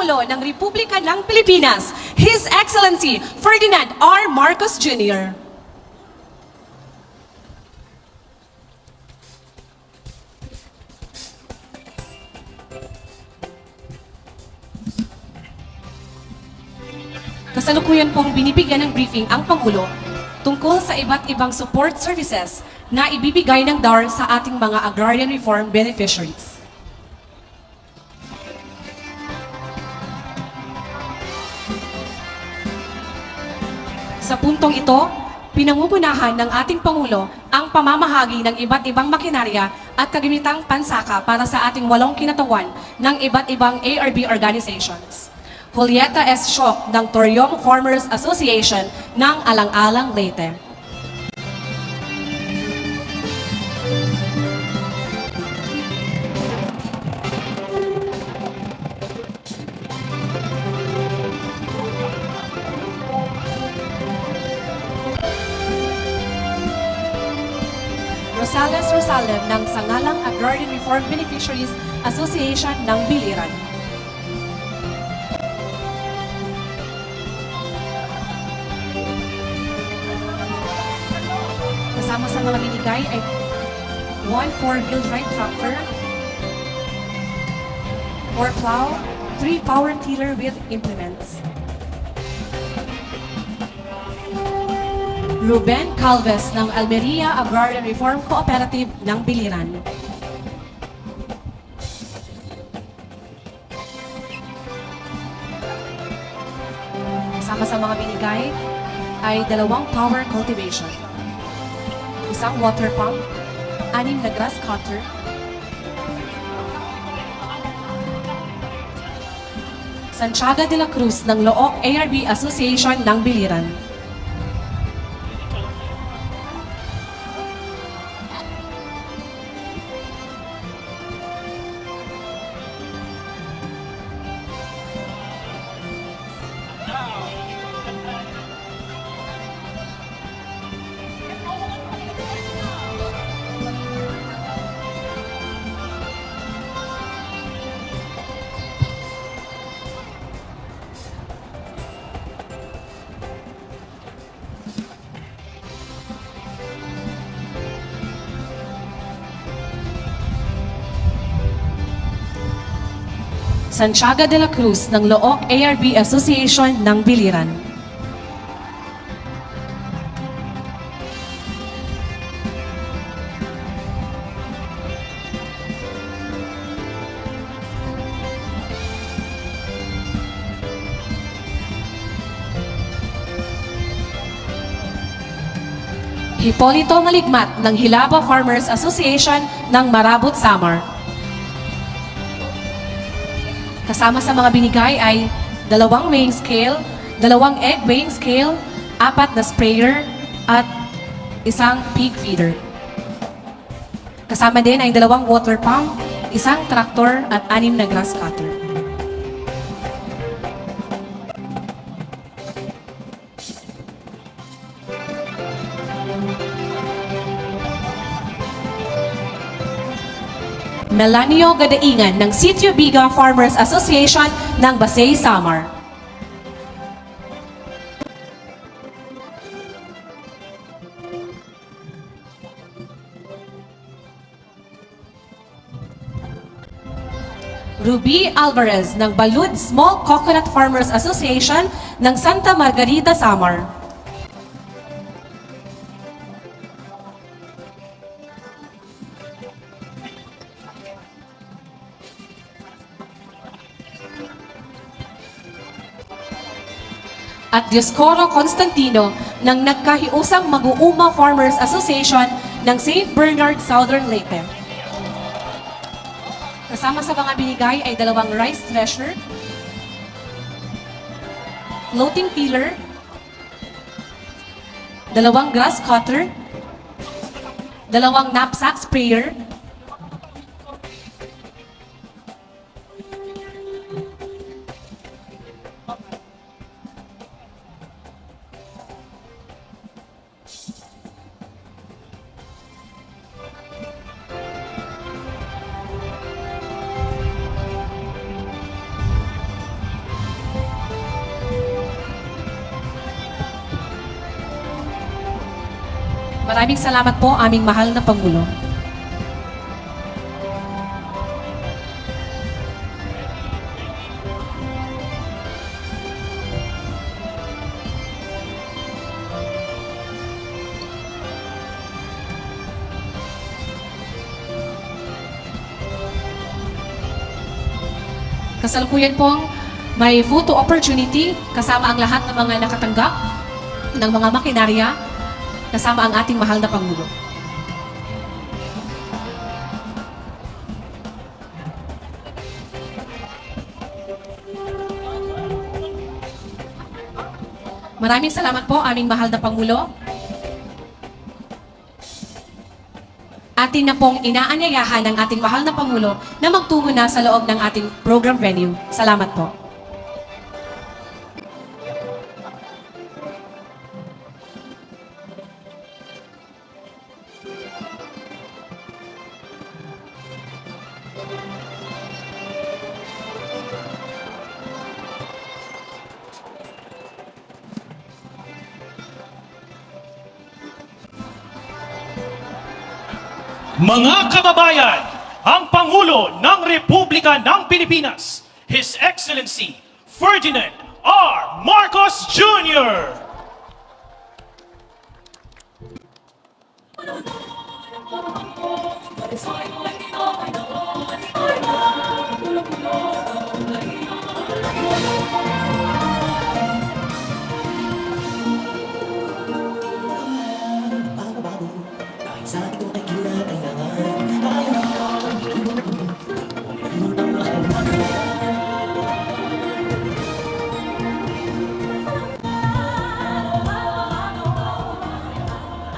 Pangulo ng Republika ng Pilipinas, His Excellency Ferdinand R. Marcos Jr. Kasalukuyan pong binibigyan ng briefing ang Pangulo tungkol sa iba't ibang support services na ibibigay ng DAR sa ating mga agrarian reform beneficiaries. Sa puntong ito, pinangungunahan ng ating Pangulo ang pamamahagi ng iba't ibang makinarya at kagamitang pansaka para sa ating 8 kinatawan ng iba't ibang ARB organizations. Julieta S. Shock ng Toriong Farmers Association ng Alang-Alang, Leyte. Rosales Rosalem ng Sangalang Agrarian Reform Beneficiaries Association ng Biliran. Kasama sa mga binigay ay 1 4-wheel drive tractor, 4 plow, 3 power tiller with implements. Ruben Calves ng Almeria Agrarian Reform Cooperative ng Biliran. Kasama sa mga binigay ay 2 power cultivation, 1 water pump, 6 na grass cutter, Santiago de la Cruz ng Look ARB Association ng Biliran. Santiago de la Cruz ng Look ARB Association ng Biliran. Hipolito Maligmat ng Hilaba Farmers Association ng Marabot, Samar. Kasama sa mga binigay ay 2 weighing scale, 2 egg weighing scale, 4 na sprayer, at 1 pig feeder. Kasama din ay 2 water pump, 1 tractor, at 6 na grass cutter. Melanio Gadaingan ng Sitio Biga Farmers Association ng Basay, Samar. Ruby Alvarez ng Balud Small Coconut Farmers Association ng Santa Margarita, Samar. At Dioscoro Constantino ng Nagkahiusang Mag-uuma Farmers Association ng St. Bernard, Southern Leyte. Kasama sa mga binigay ay 2 rice thresher, floating tiller, 2 grass cutter, 2 knapsack sprayer, Maraming salamat po, aming mahal na Pangulo. Kasalukuyan pong may photo opportunity kasama ang lahat ng mga nakatanggap ng mga makinarya kasama ang ating mahal na Pangulo. Maraming salamat po, aming mahal na Pangulo. Atin na pong inaanyayahan ng ating mahal na Pangulo na magtungo na sa loob ng ating program venue. Salamat po. Mga kababayan, ang Pangulo ng Republika ng Pilipinas, His Excellency Ferdinand R. Marcos Jr.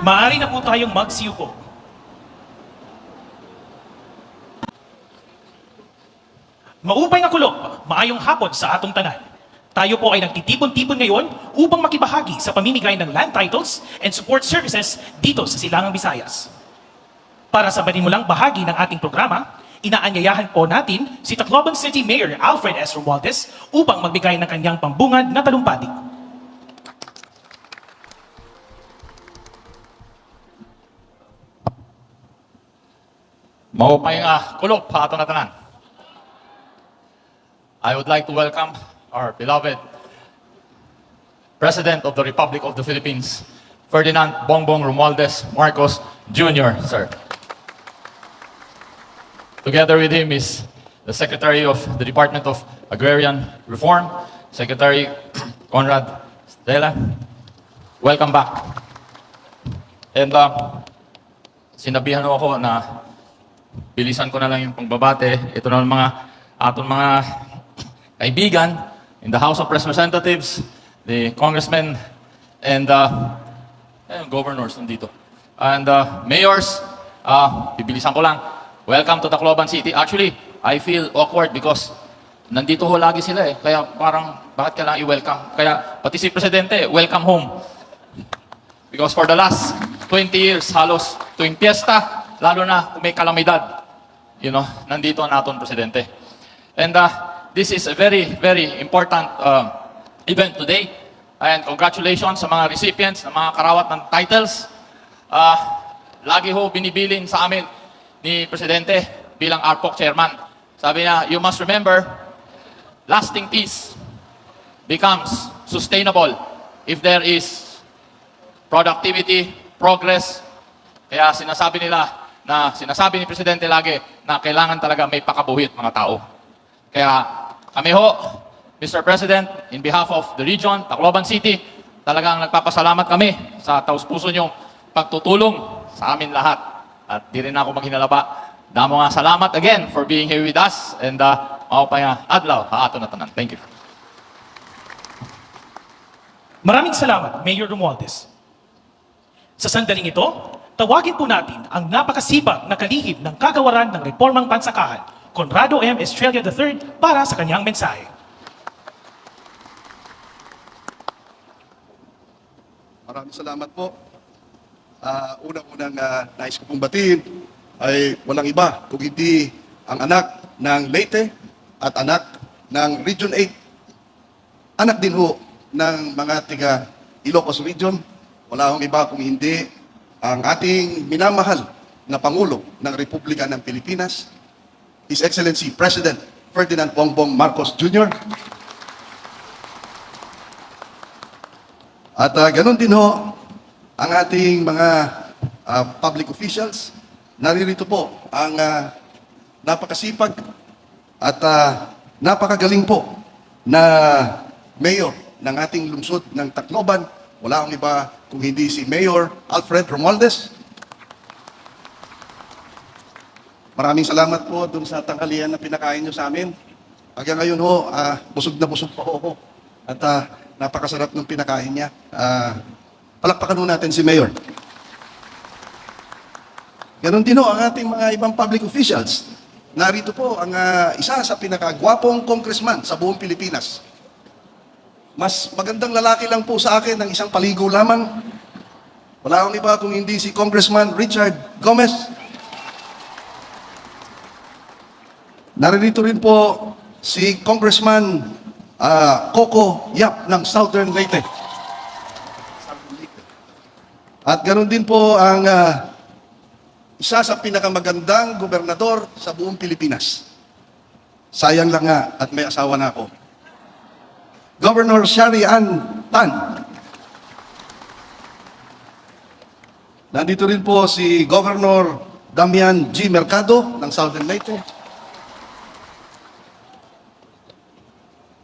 Maaari na po tayong magsiyuko. Maupay nga kulog, maayong hapon sa atong tanan. Tayo po ay nagtitipon-tipon ngayon upang makibahagi sa pamimigay ng land titles and support services dito sa Silangang Visayas. Para sa manimulang bahagi ng ating programa, inaanyayahan po natin si Tacloban City Mayor Alfred S. Romualdez upang magbigay ng kanyang pambungad na talumpati. Maupay nga kulog pa ato na tanan. I would like to welcome our beloved President of the Republic of the Philippines, Ferdinand Bongbong Romualdez Marcos Jr., sir. Together with him is the Secretary of the Department of Agrarian Reform, Secretary Conrad Stella. Welcome back. And sinabihan ako na bilisan ko na lang yung pangbabate. Ito na mga atong mga kaibigan in the House of Representatives, the congressmen, and governors nandito. And mayors, bibilisan ko lang. Welcome to Tacloban City. Actually, I feel awkward because nandito ho lagi sila eh. Kaya parang, bakit kailangan i-welcome? Kaya pati si Presidente, welcome home. Because for the last 20 years, halos tuwing piyesta, lalo na kung may kalamidad, nandito ang aton Presidente. And this is a very, very important event today. And congratulations sa mga recipients ng mga karawat ng titles. Lagi ho binibilin sa amin ni Presidente bilang ARPOC Chairman. Sabi niya, you must remember, lasting peace becomes sustainable if there is productivity, progress. Kaya sinasabi ni Presidente lagi na kailangan talaga may pakabuhit mga tao. Kaya kami ho, Mr. President, in behalf of the region, Tacloban City, talagang nagpapasalamat kami sa taus-puso niyong pagtutulong sa amin lahat. At di rin ako maghinalaba. Damo nga salamat again for being here with us. And maupay nga adlaw, haato na tanan. Thank you. Maraming salamat, Mayor Romualdez. Sa sandaling ito, tawagin po natin ang napakasipag na kalihim ng kagawaran ng Reformang Pansakahan, Conrado M. Estrella III, para sa kanyang mensahe. Maraming salamat po. Unang-unang nais ko pong batiin ay walang iba kung hindi ang anak ng Leyte at anak ng Region 8. Anak din ho ng mga tiga Ilocos Region. Wala akong iba kung hindi ang ating minamahal na Pangulo ng Republika ng Pilipinas, His Excellency President Ferdinand Bongbong Marcos Jr. At ganun din ho ang ating mga public officials. Naririto po ang napakasipag at napakagaling po na mayor ng ating lungsod ng Tacloban. Wala akong iba kung hindi si Mayor Alfred Romualdez. Maraming salamat po dun sa tanghalian na pinakain nyo sa amin. Hanggang ngayon ho, busog na busog pa ho ako. At napakasarap ng pinakain niya. Palakpakan ho natin si Mayor. Ganon din ho ang ating mga ibang public officials. Narito po ang isa sa pinakagwapong congressman sa buong Pilipinas. Mas magandang lalaki lang po sa akin ng isang paligo lamang. Wala akong iba kung hindi si Congressman Richard Gomez. Naririto rin po si Congressman Coco Yap ng Southern Leyte. At ganoon din po ang isa sa pinakamagandang gobernador sa buong Pilipinas. Sayang lang nga at may asawa na ako. Governor Shari Ann Tan. Nandito rin po si Governor Damian G. Mercado ng Southern Leyte.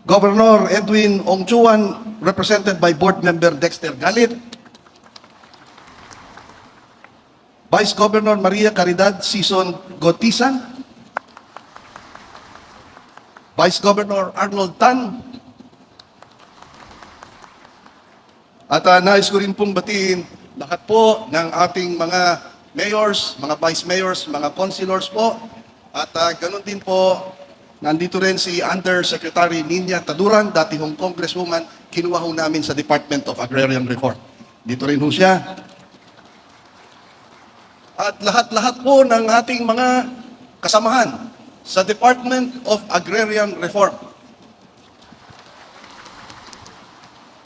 Governor Edwin Ongchuan, represented by Board Member Dexter Galit. Vice Governor Maria Caridad Sison Gotisan. Vice Governor Arnold Tan. At nais ko rin pong batiin lahat po ng ating mga mayors, mga vice mayors, mga councilors po. At ganun din po, nandito rin si Undersecretary Ninia Taduran, dati hong congresswoman, kinuha ho namin sa Department of Agrarian Reform. Dito rin ho siya. At lahat-lahat po ng ating mga kasamahan sa Department of Agrarian Reform,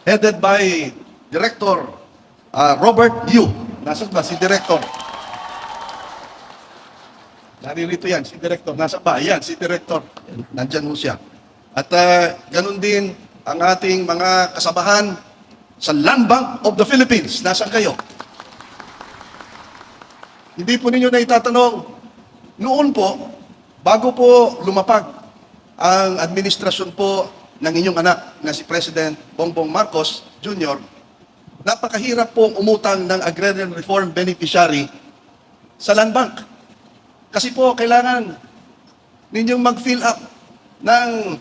headed by Director Robert Yu. Nasaan ba si Director? Naririto yan, si Director. Nasaan ba? Yan, si Director. Nandyan ho siya. At ganun din ang ating mga kasabahan sa Land Bank of the Philippines. Nasaan kayo? Hindi po ninyo na itatanong, noon po, bago po lumapag ang administrasyon po ng inyong anak na si President Bongbong Marcos Jr., napakahirap pong umutang ng Agrarian Reform Beneficiary sa Land Bank. Kasi po, kailangan ninyong mag-fill up ng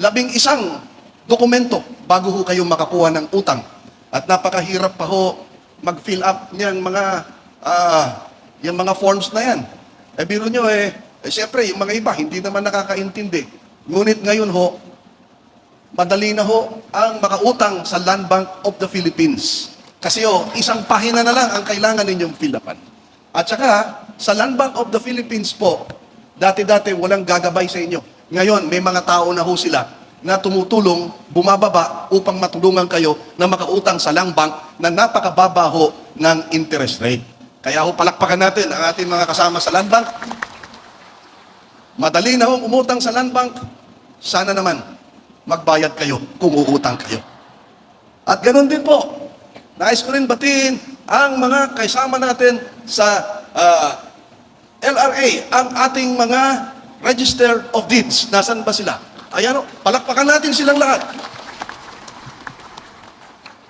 11 dokumento bago ho kayo makakuha ng utang. At napakahirap pa ho mag-fill up niyan yung mga forms na yan. Biro nyo siyempre, yung mga iba, hindi naman nakakaintindi. Ngunit ngayon ho, madali na ho ang makautang sa Land Bank of the Philippines. Kasi isang pahina na lang ang kailangan ninyong fill upan. At saka, sa Land Bank of the Philippines po, dati-dati walang gagabay sa inyo. Ngayon, may mga tao na ho sila na tumutulong, bumababa upang matulungan kayo na makautang sa Land Bank na napakababa ho ng interest rate. Kaya ho, palakpakan natin ang ating mga kasama sa Land Bank. Madali na ho umutang sa Land Bank. Sana naman, magbayad kayo kung uutang kayo. At ganoon din po, nais ko rin batiin ang mga kaisama natin sa LRA, ang ating mga Register of Deeds. Nasaan ba sila? Ayan o, palakpakan natin silang lahat.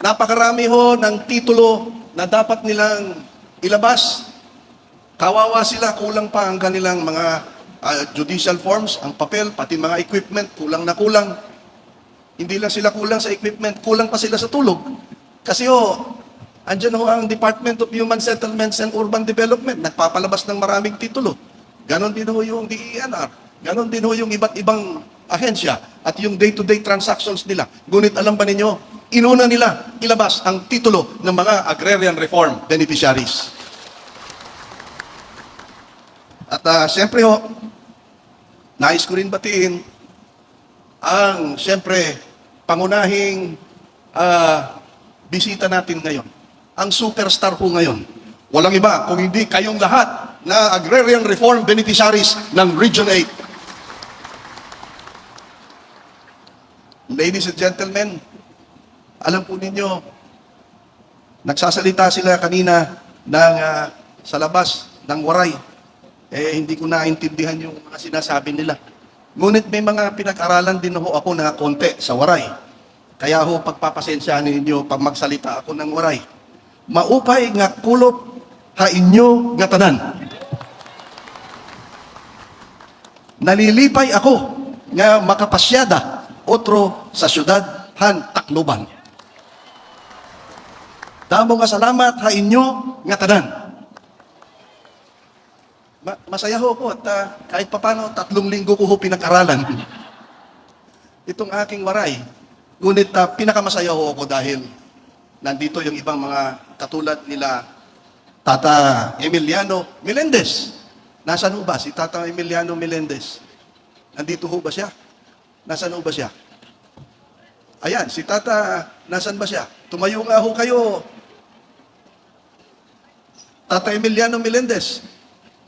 Napakarami ho ng titulo na dapat nilang ilabas. Kawawa sila, kulang pa ang kanilang mga judicial forms, ang papel, pati mga equipment, kulang na kulang. Hindi lang sila kulang sa equipment, kulang pa sila sa tulog. Kasi andyan ho ang Department of Human Settlements and Urban Development, nagpapalabas ng maraming titulo. Ganon din ho yung DENR, ganon din ho yung iba't ibang ahensya at yung day-to-day transactions nila. Ngunit alam ba ninyo, inuna nila ilabas ang titulo ng mga agrarian reform beneficiaries. At siyempre ho, nais ko rin batiin ang siyempre pangunahing bisita natin ngayon. ang superstar ho ngayon. Walang iba kung hindi kayong lahat na agrarian reform beneficiaries ng Region 8. Ladies and gentlemen, alam po ninyo, nagsasalita sila kanina ng, sa labas ng Waray. Hindi ko naintindihan yung mga sinasabi nila. Ngunit may mga pinag-aralan din ho ako na konti sa Waray. Kaya ho, pagpapasensyahan ninyo pag magsalita ako ng Waray. Maupay nga kulop ha inyo nga tanan. Nalilipay ako nga makapasyada otro sa syudad han Tacloban. Damo nga salamat ha inyo nga tanan. Masaya ho ko at kahit papano 3 linggo ko ho pinag-aralan itong aking Waray. Ngunit pinakamasaya ho ako dahil nandito yung ibang mga katulad nila Tata Emiliano Melendez. Nasaan ho ba si Tata Emiliano Melendez? Nandito ho ba siya? Nasaan ho ba siya? Ayan, si Tata, nasaan ba siya? Tumayo nga ho kayo. Tata Emiliano Melendez,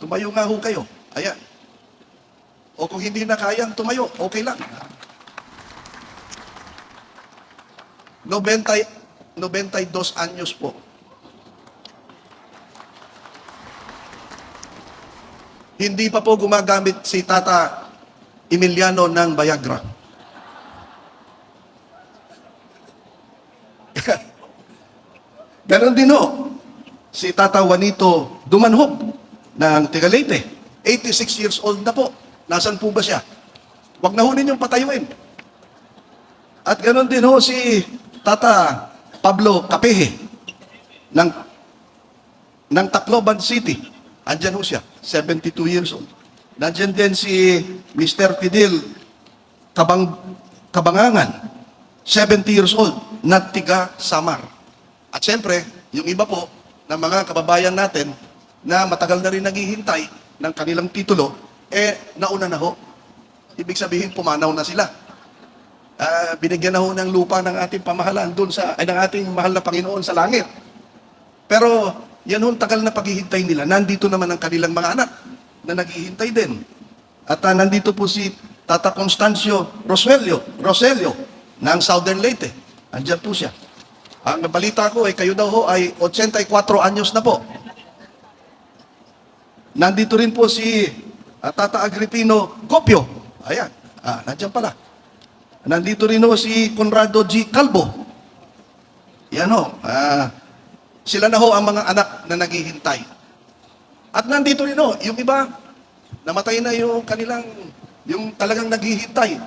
tumayo nga ho kayo. Ayan. O kung hindi na kayang tumayo, okay lang. 92 anyos po. Hindi pa po gumagamit si Tata Emiliano ng Viagra. Ganon din ho, si Tata Juanito Dumanhog ng Tigalete. 86 years old na po. Nasaan po ba siya? Huwag na ho ninyong patayuin. At ganon din ho si Tata Pablo Capehe ng Tacloban City. Andyan ho siya, 72 years old. Nandyan din si Mr. Fidel Kabangangan, 70 years old, na tiga Samar. At siyempre, yung iba po ng mga kababayan natin na matagal na rin naghihintay ng kanilang titulo, nauna na ho. Ibig sabihin, pumanaw na sila. Binigyan na ho ng lupa ng ating pamahalaan doon ng ating mahal na Panginoon sa langit. Pero, yan ho, tagal na paghihintay nila. Nandito naman ang kanilang mga anak na naghihintay din. At nandito po si Tata Constancio Roselio ng Southern Leyte. Andyan po siya. Ang balita ko kayo daw ho ay 84 anyos na po. Nandito rin po si Tata Agripino Copio. Ayan, nandyan pala. Nandito rin ho si Conrado G. Calvo. Yan ho, sila na ho ang mga anak na naghihintay. At nandito rin ho, yung iba, namatay na yung talagang naghihintay.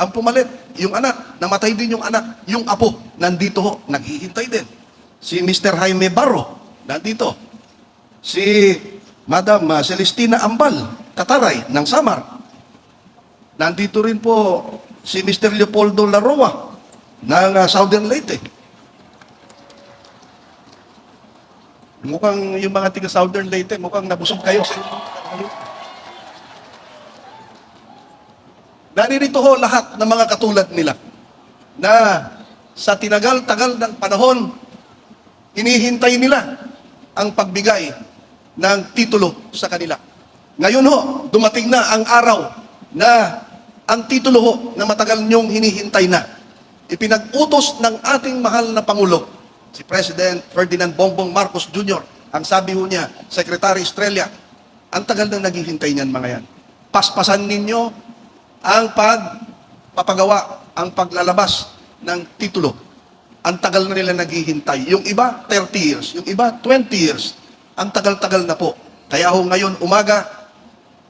Ang pumalit, yung anak, namatay din yung anak, yung apo, nandito ho, naghihintay din. Si Mr. Jaime Barro, nandito. Si Madam Celestina Ambal, Kataray, ng Samar. Nandito rin po si Mr. Leopoldo Laroa, ng Southern Leyte. Mukhang yung mga tiga Southern Leyte, mukhang nabusog kayo sa naririto ho lahat ng mga katulad nila na sa tinagal-tagal ng panahon, hinihintay nila ang pagbigay ng titulo sa kanila. Ngayon ho, dumating na ang araw na ang titulo ho na matagal niyong hinihintay na. Ipinag-utos ng ating mahal na Pangulo, si President Ferdinand Bongbong Marcos Jr., ang sabi ho niya, Secretary Estrella, ang tagal na naghihintay niyan mga yan. Paspasan ninyo ang pagpapagawa, ang paglalabas ng titulo. Ang tagal na nila naghihintay. Yung iba, 30 years. Yung iba, 20 years. Ang tagal-tagal na po. Kaya ho ngayon, umaga,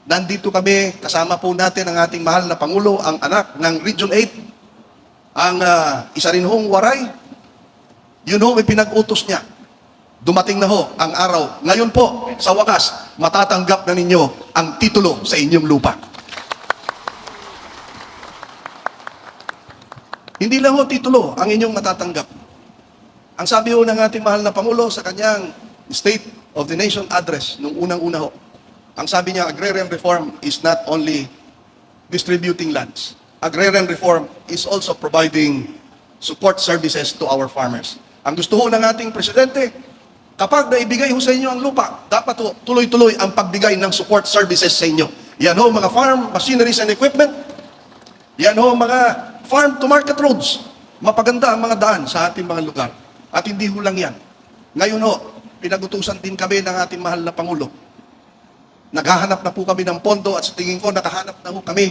nandito kami, kasama po natin ang ating mahal na Pangulo, ang anak ng Region 8, ang isa rin hong Waray. Yun ho, may pinag-utos niya. Dumating na ho ang araw. Ngayon po, sa wakas, matatanggap na ninyo ang titulo sa inyong lupa. Hindi lang ho titulo ang inyong matatanggap. Ang sabi ho ng ating mahal na Pangulo sa kanyang State of the Nation address nung unang-una ho, ang sabi niya, agrarian reform is not only distributing lands. Agrarian reform is also providing support services to our farmers. Ang gusto ho ng ating presidente, kapag naibigay ho sa inyo ang lupa, dapat ho tuloy-tuloy ang pagbigay ng support services sa inyo. Yan ho mga farm machineries and equipment. Yan ho mga farm to market roads. Mapaganda ang mga daan sa ating mga lugar. At hindi ho lang yan. Ngayon ho, pinag-utusan din kami ng ating mahal na Pangulo. Naghahanap na po kami ng pondo at sa tingin ko nakahanap na ho kami.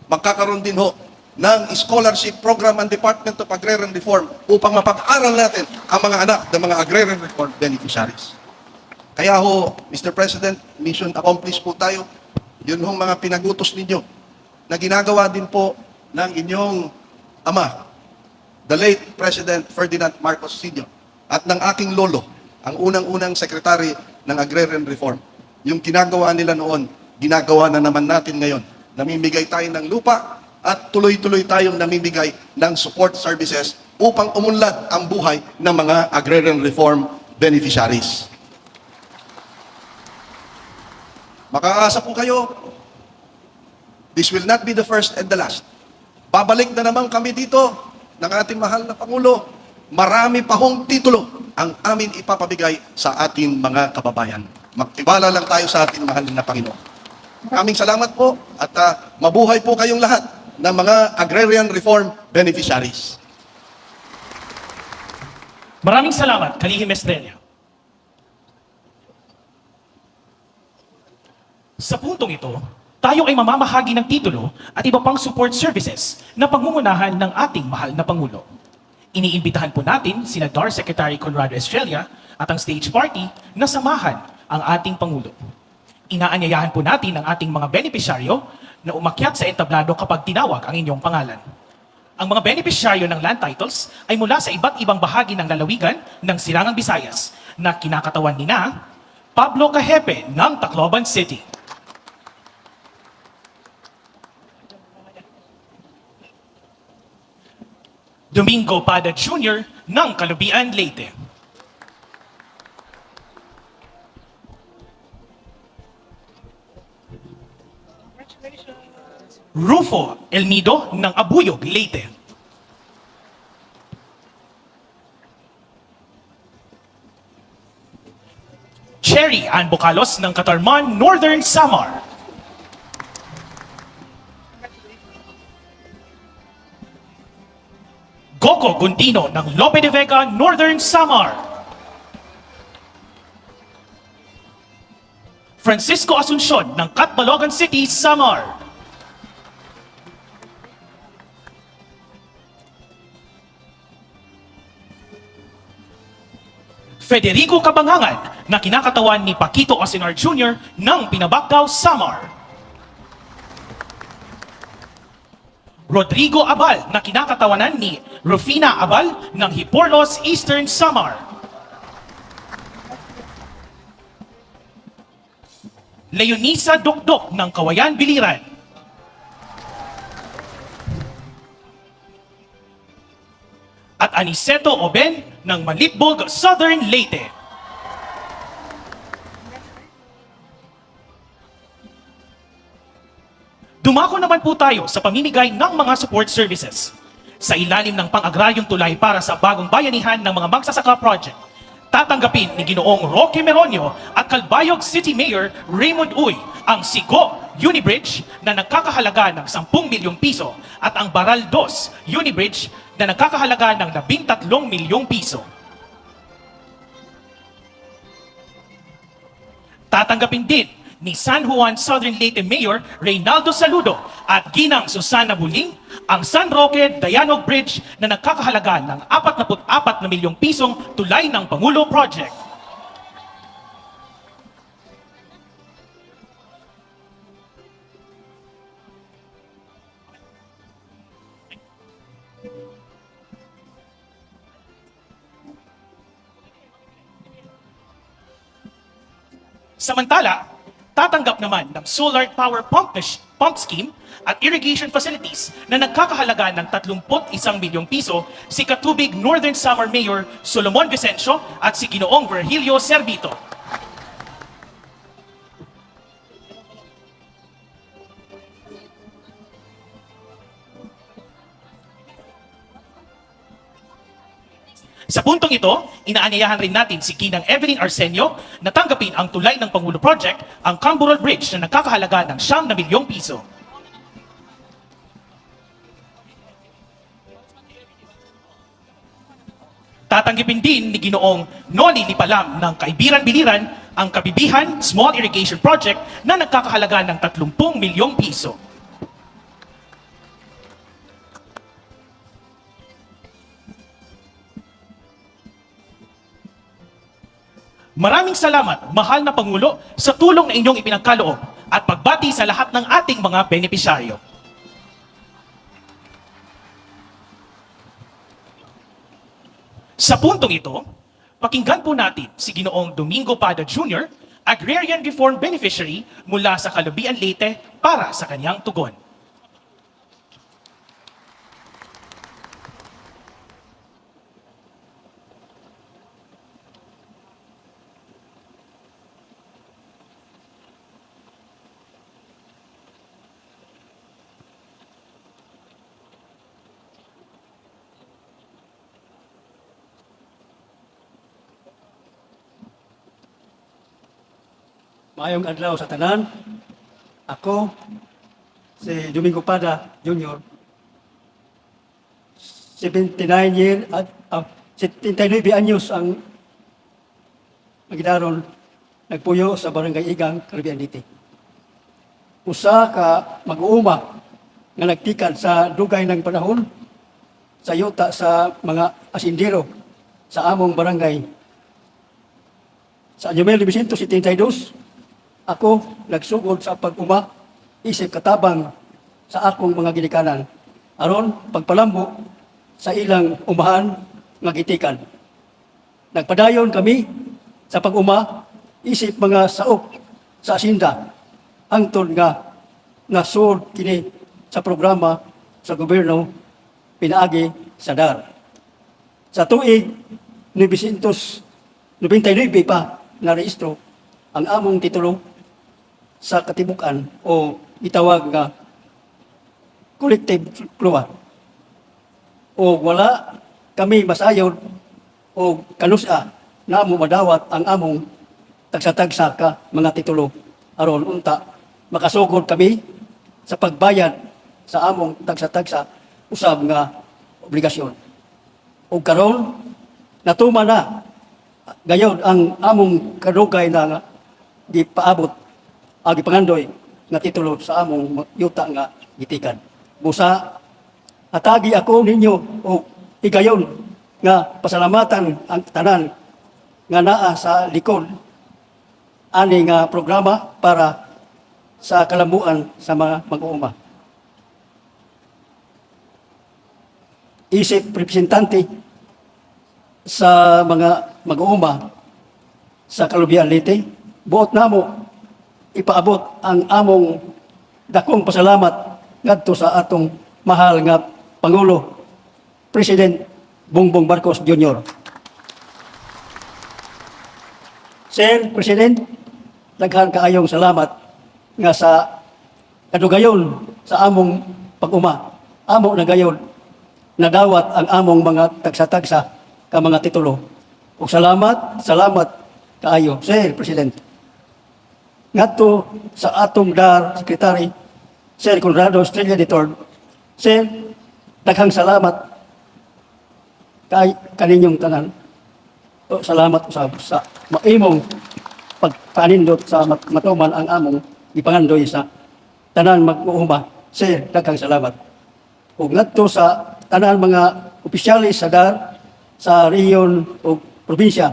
Magkakaroon din ho ng scholarship program ang Department of Agrarian Reform upang mapag-aral natin ang mga anak ng mga agrarian reform beneficiaries. Kaya ho, Mr. President, mission accomplished po tayo. Yun hong mga pinagutos ninyo na ginagawa din po ng inyong ama, the late President Ferdinand Marcos Sr. at ng aking lolo, ang unang-unang sekretary ng Agrarian Reform. Yung ginagawa nila noon, ginagawa na naman natin ngayon. Namimigay tayo ng lupa at tuloy-tuloy tayong namimigay ng support services upang umunlad ang buhay ng mga Agrarian Reform beneficiaries. Makakaasa po kayo, this will not be the first and the last. Babalik na naman kami dito ng ating mahal na Pangulo. Marami pa hong titulo ang amin ipapabigay sa ating mga kababayan. Magtiwala lang tayo sa ating mahal na Panginoon. Maraming salamat po at mabuhay po kayong lahat ng mga Agrarian Reform beneficiaries. Maraming salamat, Kalihim Estrella. Sa puntong ito, tayo ay mamamahagi ng titulo at iba pang support services na pagmumunahan ng ating mahal na Pangulo. Iniimbitahan po natin sina DAR Secretary Conrado Estrella at ang stage party na samahan ang ating Pangulo. Inaanyayahan po natin ang ating mga benepisyaryo na umakyat sa entablado kapag tinawag ang inyong pangalan. Ang mga benepisyaryo ng land titles ay mula sa iba't ibang bahagi ng lalawigan ng Silangang Visayas na kinakatawan nina Pablo Cajepe ng Tacloban City. Domingo Pada Jr. ng Kalubian, Leyte. Rufo El Nido ng Abuyog, Leyte. Cherry Ann Bocalos ng Catarman, Northern Samar. Coco Gundino ng Lope de Vega, Northern Samar. Francisco Asuncion ng Catbalogan City, Samar. Federico Cabangangan na kinakatawan ni Paquito Asinar Jr. ng Pinabacao, Samar. Rodrigo Abal na kinakatawanan ni Rufina Abal ng Hiporlos, Eastern Samar. Leonisa Dokdok ng Kawayan, Biliran. At Aniceto Oben ng Malitbog, Southern Leyte. Dumako naman po tayo sa pamimigay ng mga support services. Sa ilalim ng pang-agraryong tulay para sa bagong bayanihan ng mga magsasaka project, tatanggapin ni Ginoong Roque Meronio at Calbayog City Mayor Raymond Uy ang Sigo Unibridge na nagkakahalaga ng 10 milyong piso at ang Baral 2 Unibridge na nagkakahalaga ng 13 milyong piso. Tatanggapin din ni San Juan Southern Leyte Mayor Reynaldo Saludo at Ginang Susana Buling ang San Roque Dayanog Bridge na nagkakahalaga ng 44 milyong pisong tulay ng Pangulo Project. Samantala, tatanggap naman ng solar power pump scheme at irrigation facilities na nagkakahalaga ng 31 milyong piso si Katubig Northern Samar Mayor Solomon Vicencio at si Ginoong Virgilio Servito. Sa puntong ito, inaanyayahan rin natin si Ginang Evelyn Arsenio na tanggapin ang tulay ng Pangulo Project, ang Camburol Bridge na nagkakahalaga ng 9 milyong piso. Tatanggipin din ni Ginoong Noli Lipalam ng Kaibiran-Biliran ang Kabibihan Small Irrigation Project na nagkakahalaga ng 30 milyong piso. Maraming salamat, mahal na Pangulo, sa tulong na inyong ipinagkaloob at pagbati sa lahat ng ating mga benepisyaryo. Sa puntong ito, pakinggan po natin si Ginoong Domingo Pada Jr., Agrarian Reform Beneficiary mula sa Calubian Leyte para sa kanyang tugon. Maayong adlaw sa tanan. Ako, si Domingo Pada Jr. 79 anyos ang magidaron nagpuyo sa Barangay Igang, Calubian Leyte. Usa ka mag-uuma nga nagtikad sa dugay ng panahon sa yuta sa mga asindero sa among barangay. Sa Anyumel 1972, ako nagsugod sa pag-uma, isip katabang sa akong mga ginikanan. Aron pagpalambo sa ilang umahan nga gitikan. Nagpadayon kami sa pag-uma, isip mga saok sa asinda, hangtod nga nasud kini sa programa sa gobyerno pinaagi sa DAR. Sa tuig 1999 pa na rehistro ang among titulo sa katibukan o itawag nga collective clua. O wala kami masayod o kanusa na mo madawat ang among tagsa-tagsa ka mga titulo aron unta makasugod kami sa pagbayad sa among tagsa-tagsa usab nga obligasyon. O karon natuma na gayod ang among kadugay na gipaabot ang gipangandoy nga titulo sa among yuta nga gitikan. Busa atagi ako ninyo o igayon nga pasalamatan ang tanan nga naa sa likod ani nga programa para sa kalambuan sa mga mag-uuma. Isip representante sa mga mag-uuma sa Calubian Leyte, buot namo ipaabot ang among dakong pasalamat ngadto sa atong mahal nga Pangulo, President Bongbong Marcos Jr. Sir President, daghan kaayong salamat nga sa kadugayon sa among pag-uma. Amo na gayon nadawat ang among mga tagsa-tagsa ka mga titulo. Ug salamat kaayo, Sir President. Ngadto sa atong DAR Secretary, Sir Conrado Estrella III, Sir, daghang salamat kay kaninyong tanan. O, salamat usab sa maimong pagpanindot sa matuman ang among gipangandoy sa tanan mag-uuma. Sir, daghang salamat. Ug ngadto sa tanan mga opisyalis sa DAR sa rehiyon o probinsya,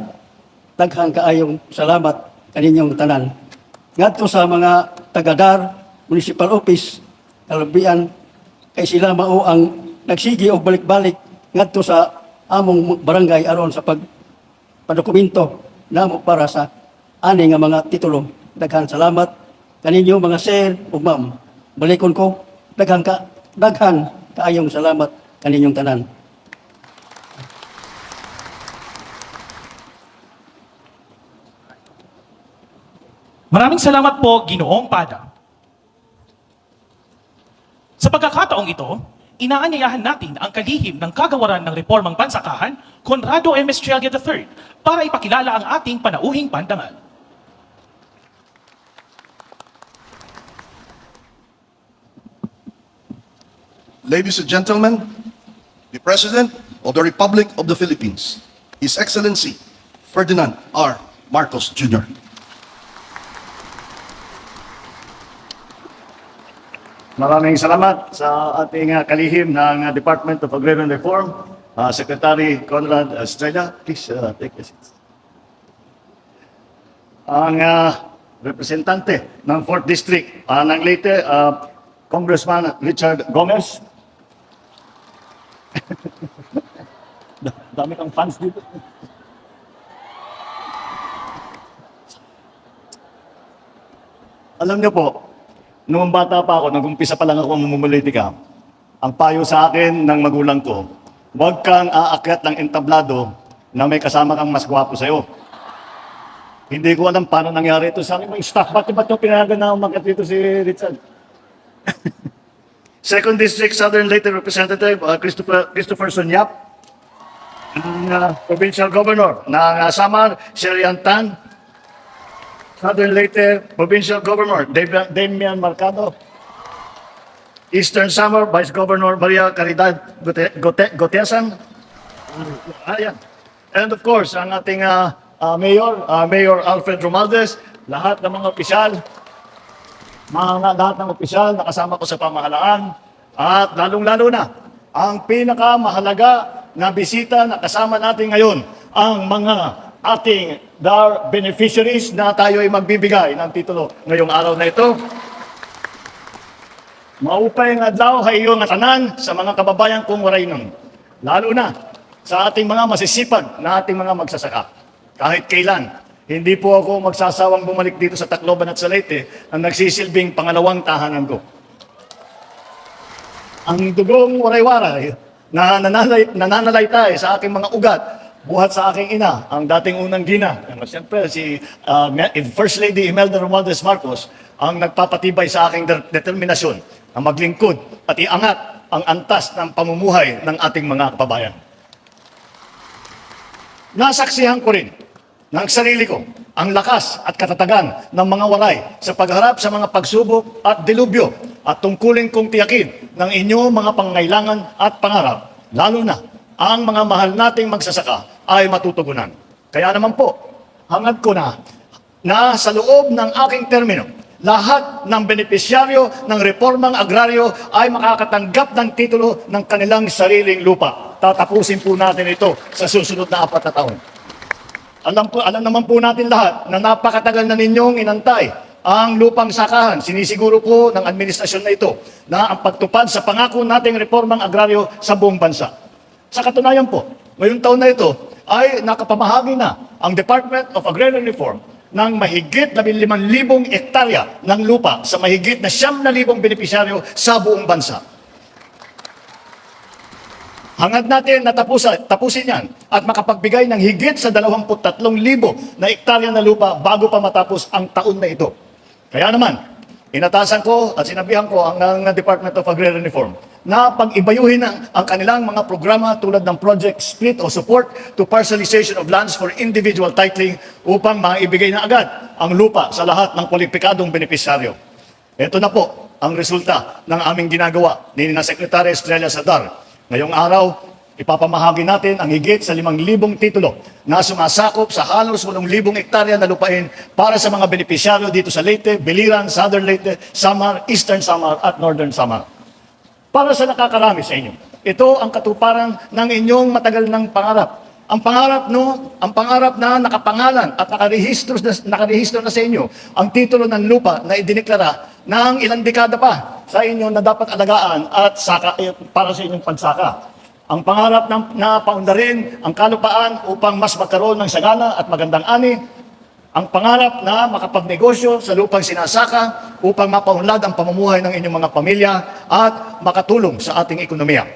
daghang kaayong salamat kaninyong tanan. Ngadto sa mga taga-DAR, Municipal Office, Calubian, kay sila mao ang nagsigi og balik-balik ngadto sa among barangay aron sa pagpadokumento namo para sa ani nga mga titulo. Daghang salamat kaninyo mga sir ug ma'am. Balikon ko, daghang kaayong salamat kaninyong tanan. Maraming salamat po, Ginoong Pada. Sa pagkakataong ito, inaanyayahan natin ang kalihim ng kagawaran ng reformang pansakahan, Conrado M. Estrella III, para ipakilala ang ating panauhing pandangal. Ladies and gentlemen, the President of the Republic of the Philippines, His Excellency Ferdinand R. Marcos Jr. Maraming salamat sa ating kalihim ng Department of Agrarian Reform, Secretary Conrad Estrella. Please take a seat. Ang representante ng 4th District ng Leyte, Congressman Richard Gomez. Dami kang fans dito. Alam niyo po, noong bata pa ako, nag-umpisa pa lang ako mamumulitika, ang payo sa akin ng magulang ko, huwag kang aakyat ng entablado na may kasama kang mas gwapo sa'yo. Hindi ko alam paano nangyari ito sa akin. Yung staff, ba't yung pinayagan na umakyat dito si Richard? Second District Southern Leyte Representative Christopher Sonyap, Provincial Governor ng Samar, Sherian Tan, Southern Leyte Provincial Governor Damian Marcado, Eastern Samar Vice Governor Maria Caridad Gotesan, ayan. And of course, ang ating Mayor Alfred Romualdez, lahat ng mga opisyal, lahat ng opisyal na kasama ko sa pamahalaan, at lalong-lalo na, ang pinakamahalaga na bisita na kasama natin ngayon, ang mga ating DAR beneficiaries na tayo ay magbibigay ng titulo ngayong araw na ito. Maupay nga adlaw hayo nga tanan sa mga kababayan kong waraynon, lalo na sa ating mga masisipag na ating mga magsasaka. Kahit kailan, hindi po ako magsasawang bumalik dito sa Tacloban at sa Leyte ang nagsisilbing pangalawang tahanan ko. Ang dugong waray-waray na nananalaytay sa aking mga ugat, buhat sa aking ina, ang dating unang gina. Siyempre, si First Lady Imelda Romualdez Marcos, ang nagpapatibay sa aking determinasyon na maglingkod at iangat ang antas ng pamumuhay ng ating mga kababayan. Nasaksihan ko rin ng sarili ko ang lakas at katatagan ng mga waray sa pagharap sa mga pagsubok at dilubyo at tungkulin kong tiyakin ng inyong mga pangailangan at pangarap, lalo na ang mga mahal nating magsasaka ay matutugunan. Kaya naman po, hangad ko na sa loob ng aking termino, lahat ng benepisyaryo ng reformang agraryo ay makakatanggap ng titulo ng kanilang sariling lupa. Tatapusin po natin ito sa susunod na 4 na taon. Alam naman po natin lahat na napakatagal na ninyong inantay ang lupang sakahan. Sinisiguro po ng administrasyon na ito na ang pagtupad sa pangako nating reformang agraryo sa buong bansa. Sa katunayan po, ngayong taon na ito ay nakapamahagi na ang Department of Agrarian Reform ng mahigit 15,000 hektarya ng lupa sa mahigit na 9,000 benepisyaryo sa buong bansa. Hangad natin na tapusin yan at makapagbigay ng higit sa 23,000 na hektarya na lupa bago pa matapos ang taon na ito. Kaya naman, inatasan ko at sinabihan ko ang Department of Agrarian Reform na pag-ibayuhin ang kanilang mga programa tulad ng Project Split o Support to Parcelization of Lands for Individual Titling upang maibigay na agad ang lupa sa lahat ng kwalipikadong benepisyaryo. Ito na po ang resulta ng aming ginagawa ni Secretary Estrella sa DAR. Ngayong araw, ipapamahagi natin ang higit sa 5,000 titulo na sumasakop sa halos 8,000 hektarya na lupain para sa mga benepisyaryo dito sa Leyte, Biliran, Southern Leyte, Samar, Eastern Samar at Northern Samar. Para sa nakakarami sa inyo, ito ang katuparan ng inyong matagal ng pangarap. Ang pangarap na nakapangalan at nakarehistro na sa inyo ang titulo ng lupa na idineklara ng ilang dekada pa sa inyo na dapat alagaan at para sa inyong pagsaka. Ang pangarap na paundarin ang kalupaan upang mas magkaroon ng sagana at magandang ani. Ang pangarap na makapagnegosyo sa lupang sinasaka upang mapaunlad ang pamumuhay ng inyong mga pamilya at makatulong sa ating ekonomiya.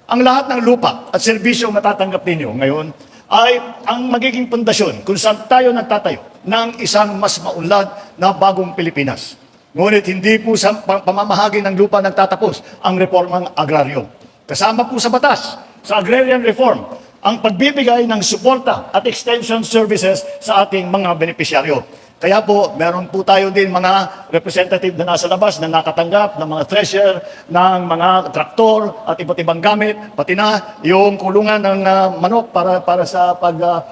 Ang lahat ng lupa at serbisyo matatanggap ninyo ngayon ay ang magiging pundasyon kung saan tayo nagtatayo ng isang mas maunlad na bagong Pilipinas. Ngunit hindi po sa pamamahagi ng lupa nagtatapos ang reformang agraryo. Kasama po sa batas, sa agrarian reform, ang pagbibigay ng suporta at extension services sa ating mga benepisyaryo. Kaya po, meron po tayo din mga representative na nasa labas na nakatanggap ng mga thresher, ng mga traktor at iba't ibang gamit, pati na yung kulungan ng manok para sa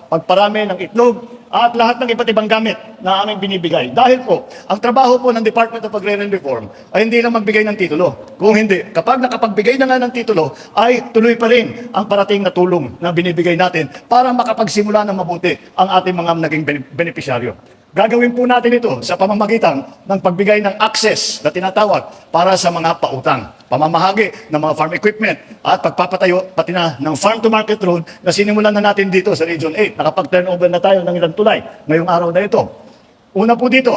pagparami ng itlog at lahat ng iba't ibang gamit na aming binibigay. Dahil po, ang trabaho po ng Department of Agrarian Reform ay hindi lang magbigay ng titulo. Kung hindi, kapag nakapagbigay na nga ng titulo, ay tuloy pa rin ang parating na tulong na binibigay natin para makapagsimula ng mabuti ang ating mga naging benepisyaryo. Gagawin po natin ito sa pamamagitan ng pagbigay ng access na tinatawag para sa mga pautang, pamamahagi ng mga farm equipment at pagpapatayo pati na ng farm-to-market road na sinimulan na natin dito sa Region 8. Nakapag-turnover na tayo ng ilang tulay ngayong araw na ito. Una po dito,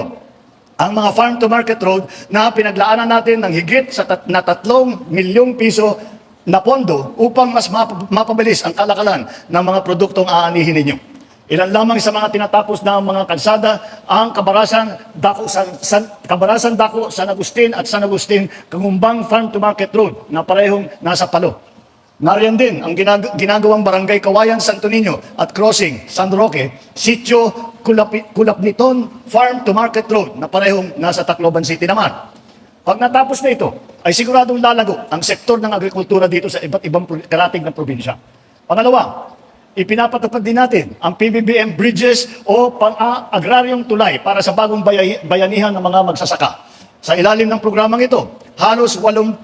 ang mga farm-to-market road na pinaglaanan natin ng higit na 3 milyong piso na pondo upang mas mapabilis ang kalakalan ng mga produktong aanihin ninyo. Ilan lamang sa mga tinatapos na mga kalsada ang Kabarasan Dako, San Agustin at San Agustin Kangumbang Farm to Market Road na parehong nasa Palo. Nariyan din ang ginagawang Barangay Kawayan Santo Niño at Crossing San Roque, Sitio Kulapniton Farm to Market Road na parehong nasa Tacloban City naman. Pag natapos na ito, ay siguradong lalago ang sektor ng agrikultura dito sa iba't ibang karatig ng probinsya. Pangalawa, ipinapatupad din natin ang PBBM bridges o pang-agraryong tulay para sa bagong bayanihan ng mga magsasaka. Sa ilalim ng programang ito, halos 80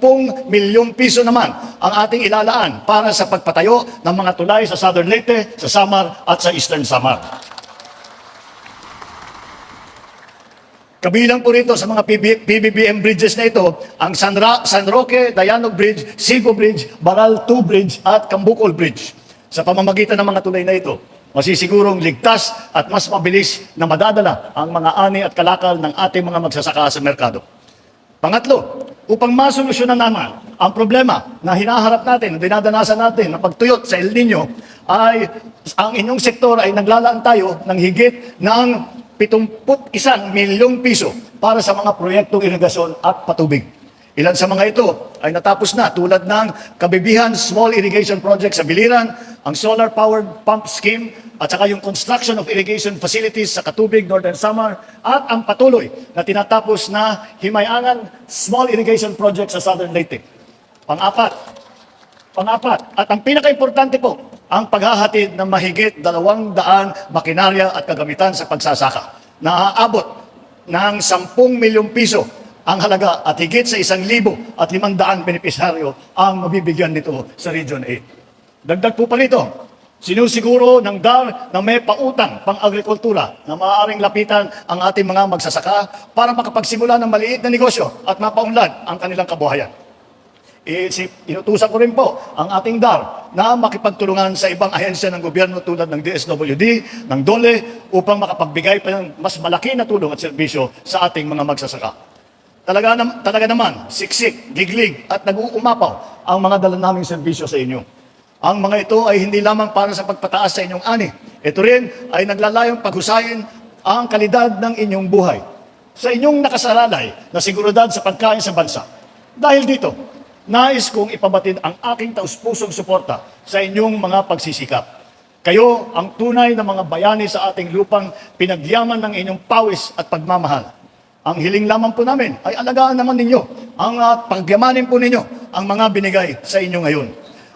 milyong piso naman ang ating ilalaan para sa pagpatayo ng mga tulay sa Southern Leyte, sa Samar at sa Eastern Samar. Kabilang po rito sa mga PBBM bridges na ito, ang San Roque, Dayanog Bridge, Sigo Bridge, Baral 2 Bridge at Cambukol Bridge. Sa pamamagitan ng mga tulay na ito, masisigurong ligtas at mas mabilis na madadala ang mga ani at kalakal ng ating mga magsasaka sa merkado. Pangatlo, upang masolusyonan naman ang problema na hinaharap natin, na dinadanasan natin na pagtuyot sa El Nino, ay ang inyong sektor ay naglalaan tayo ng higit ng 71 milyong piso para sa mga proyektong irigasyon at patubig. Ilan sa mga ito ay natapos na tulad ng Kabibihan Small Irrigation Project sa Biliran, ang Solar Powered Pump Scheme, at saka yung Construction of Irrigation Facilities sa Katubig, Northern Samar, at ang patuloy na tinatapos na Himayangan Small Irrigation Project sa Southern Leyte. Pang-apat, at ang pinaka-importante po, ang paghahatid ng mahigit 200 makinarya at kagamitan sa pagsasaka na aabot ng 10 milyong piso ang halaga at higit sa 1,500 benepisyaryo ang mabibigyan nito sa Region 8. Dagdag po pa nito, sinusiguro ng DAR na may pautang pang-agrikultura na maaaring lapitan ang ating mga magsasaka para makapagsimula ng maliit na negosyo at mapaunlad ang kanilang kabuhayan. Inutusan ko rin po ang ating DAR na makipagtulungan sa ibang ahensya ng gobyerno tulad ng DSWD, ng DOLE, upang makapagbigay pa ng mas malaki na tulong at serbisyo sa ating mga magsasaka. Talaga naman, siksik, giglig at nag-uumapaw ang mga dala naming serbisyo sa inyo. Ang mga ito ay hindi lamang para sa pagpataas sa inyong ani. Ito rin ay naglalayong paghusayin ang kalidad ng inyong buhay sa inyong nakasalalay na seguridad sa pagkain sa bansa. Dahil dito, nais kong ipabatid ang aking taus-pusong suporta sa inyong mga pagsisikap. Kayo ang tunay na mga bayani sa ating lupang pinagyaman ng inyong pawis at pagmamahal. Ang hiling lamang po namin ay alagaan naman ninyo, ang pagyamanin po ninyo ang mga binigay sa inyo ngayon.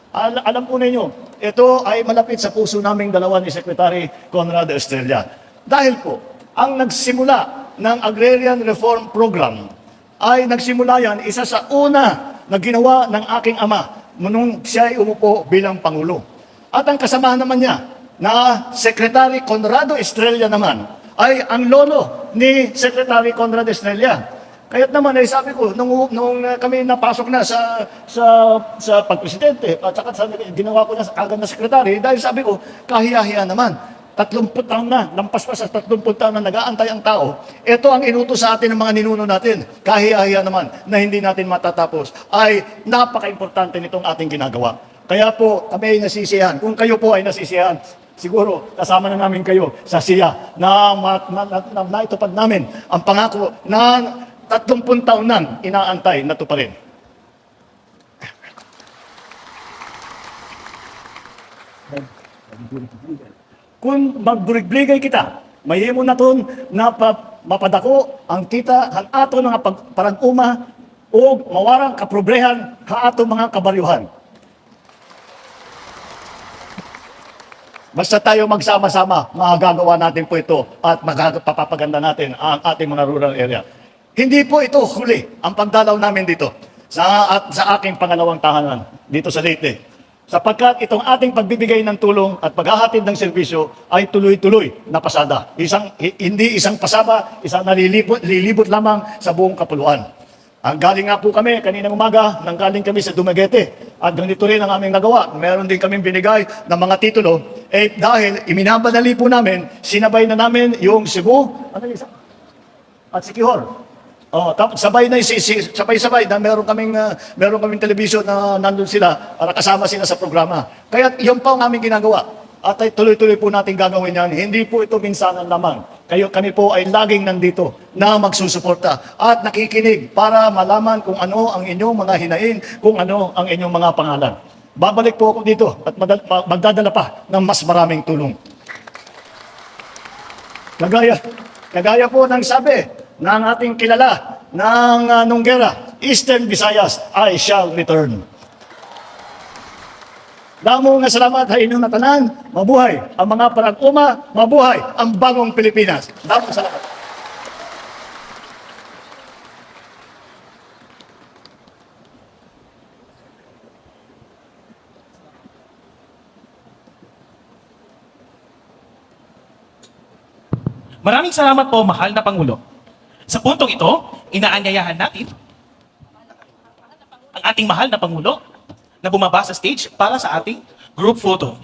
Alam po ninyo, ito ay malapit sa puso naming dalawa ni Secretary Conrad Estrella. Dahil po, ang nagsimula ng Agrarian Reform Program ay nagsimula yan isa sa una na ginawa ng aking ama nung siya ay umupo bilang Pangulo. At ang kasamahan naman niya na Secretary Conrado Estrella naman ay ang lolo ni Secretary Conrad Estrella. Kaya't naman ay sabi ko, nung kami napasok na sa pagpresidente, at saka ginawa ko na agad na sekretary, dahil sabi ko, kahiyahiya naman. 30 taon na, lampas pa sa 30 taon na nag-aantay ang tao. Ito ang inutos sa atin ng mga ninuno natin. Kahiyahiya naman na hindi natin matatapos. Ay napaka-importante nitong ating ginagawa. Kaya po kami ay nasisiyahan. Kung kayo po ay nasisiyahan, siguro kasama na namin kayo sa siya na naitupad namin ang pangako na 30 taon nang inaantay na tuparin. Kung magburigbrigay kita, mahimo na ton na mapadako ang kita kan ato nga parag-uma o mawarang kaprobrehan ka ato mga kabaryuhan. Basta tayo magsama-sama, magagawa natin po ito at magpapaganda natin ang ating mga rural area. Hindi po ito huli ang pagdalaw namin dito sa aking pangalawang tahanan dito sa Leyte. Sapagkat itong ating pagbibigay ng tulong at paghahatid ng serbisyo ay tuloy-tuloy na pasada. Hindi isang pasaba, isang lilibot lamang sa buong kapuluan. Ang galing nga po kami kaninang umaga, nanggaling kami sa Dumaguete at ganito rin ang aming nagawa. Meron din kaming binigay ng mga titulo dahil iminabadali po namin, sinabay na namin yung Cebu at Siquijor. Tapos sabay-sabay na meron kaming television na nandun sila para kasama sila sa programa. Kaya yun pa ang aming ginagawa. At ay tuloy-tuloy po natin gagawin yan. Hindi po ito minsanan lamang. Kami po ay laging nandito na magsusuporta at nakikinig para malaman kung ano ang inyong mga hinain, kung ano ang inyong mga pangalan. Babalik po ako dito at magdadala pa ng mas maraming tulong. Kagaya po ng sabi ng ating kilala ng Nunggera, Eastern Visayas, I shall return. Damo nga salamat sa inyong natanan, mabuhay ang mga parag-uma, mabuhay ang bagong Pilipinas. Damo salamat. Maraming salamat po, mahal na Pangulo. Sa puntong ito, inaanyayahan natin ang ating mahal na Pangulo na bumaba sa stage para sa ating group photo.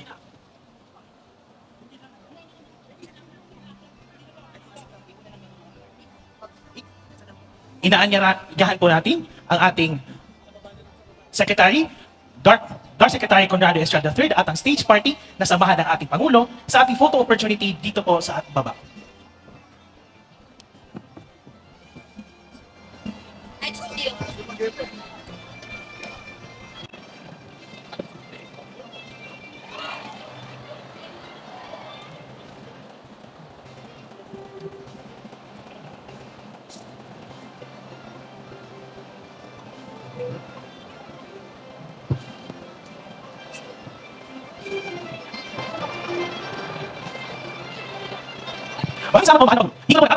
Inaanyayahan po natin ang ating Secretary, Dark Secretary Conrado Estrada III at ang stage party na samahan ng ating Pangulo sa ating photo opportunity dito po sa ating baba. I told you. Maraming salamat po, mahal na Pangulo. Hindi ko na